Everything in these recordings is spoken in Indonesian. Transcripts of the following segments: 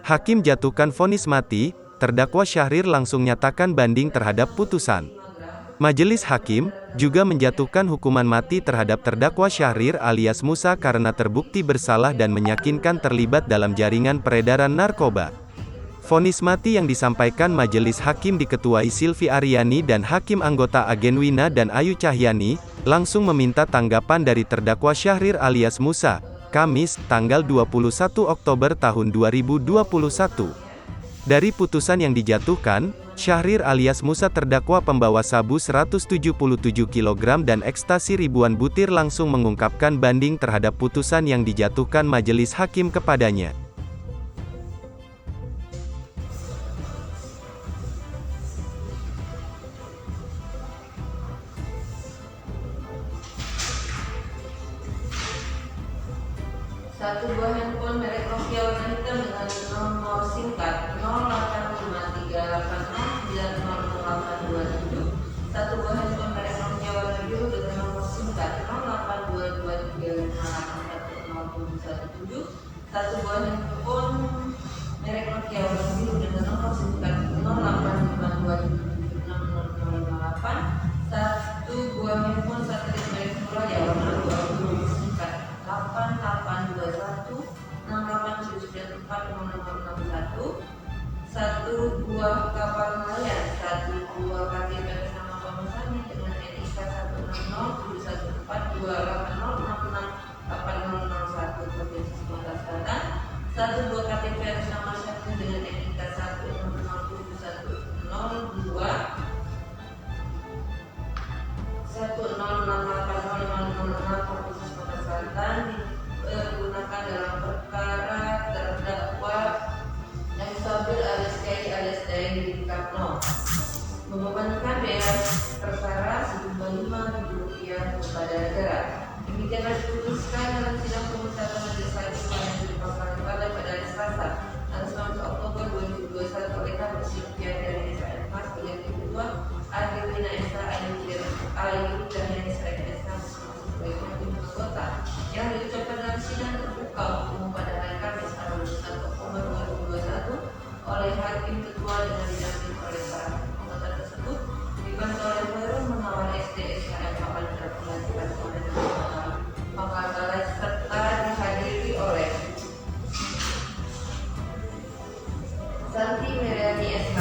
Hakim jatuhkan vonis mati, terdakwa Syahrir langsung nyatakan banding terhadap putusan. Majelis Hakim juga menjatuhkan hukuman mati terhadap terdakwa Syahrir alias Musa karena terbukti bersalah dan meyakinkan terlibat dalam jaringan peredaran narkoba. Vonis mati yang disampaikan Majelis Hakim diketuai Silvi Aryani dan Hakim anggota Agenwina dan Ayu Cahyani, langsung meminta tanggapan dari terdakwa Syahrir alias Musa, Kamis, tanggal 21 Oktober tahun 2021. Dari putusan yang dijatuhkan, Syahrir alias Musa terdakwa pembawa sabu 177 kg dan ekstasi ribuan butir langsung mengungkapkan banding terhadap putusan yang dijatuhkan Majelis Hakim kepadanya. Satu buah handphone merek Nokia warna hitam dengan nomor singkat 085380900827. Satu buah handphone merek Nokia warna biru dengan nomor singkat 082235811017. Satu buah handphone merek Nokia warna biru dengan nomor singkat 085227760058. Satu buah handphone satelit merek Suraya warna abu-abu singkat 882168794061. Satu buah kapal nelayan, satu buah KTP atas nama pemesannya dengan NIK 160712806680001 Provinsi Sumatera Selatan. Satu buah KTP atas nama Syahrir dengan NIK 1607102 Provinsi Sumatera Selatan digunakan dalam perkara terdakwa yang Sabil alias Kiai alias Daeng Kapno membebankan biaya perkara sejumlah Rp5.000 kepada negara. Demikianlah diputuskan dalam sidang pemecatan Majelis Hakim pada perkara pada hari Selasa, tanggal 9 Oktober 2021 oleh Kami Silvia dari SAN Mas sebagai ketua, Agenwina SK Ayu Cahyani SK sebagai hakim anggota yang diucapkan dalam sidang terbuka umum pada hari Kamis tanggal 1 Oktober 2021 oleh Hakim Ketua dengan didampingi oleh para anggota tersebut, dibantu oleh Khairul Munawar SD SKM Papan Terpelajaran oleh Makassar serta dihadiri oleh Santi Meriani SK,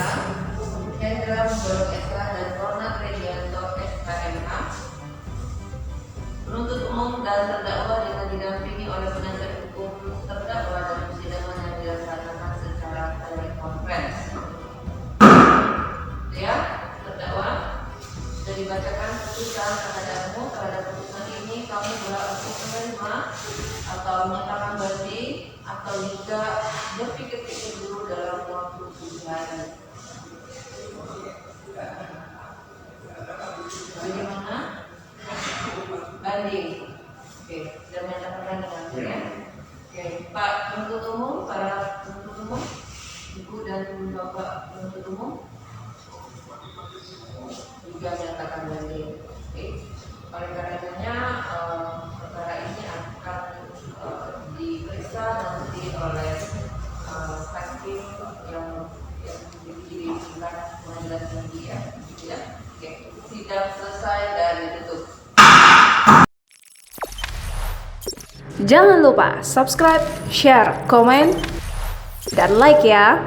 Hendra Mugorok SK dan Ronald Redianto SKMA. Penuntut umum dan terdakwa dengan didampingi oleh penasihat hukum terdakwa dalam persidangan yang dilaksanakan secara telekonferensi. Ya, terdakwa sudah dibacakan putusan terhadapmu. Terhadap putusan ini kamu berhak untuk menerima atau menyatakan banding atau juga berpikir-pikir dulu dalam waktu 7 hari. Bagaimana? Banding. Oke, sudah menyatakan banding ya. Oke, Pak penuntut umum, para penuntut umum, Ibu dan Bapak penuntut umum juga menyatakan banding. Oke, oleh karenanya perkara ini akan diperiksa nanti oleh hakim yang di tingkat pengadilan tinggi ya. Oke, sidang selesai dan ditutup. Jangan lupa subscribe, share, komen, dan like ya.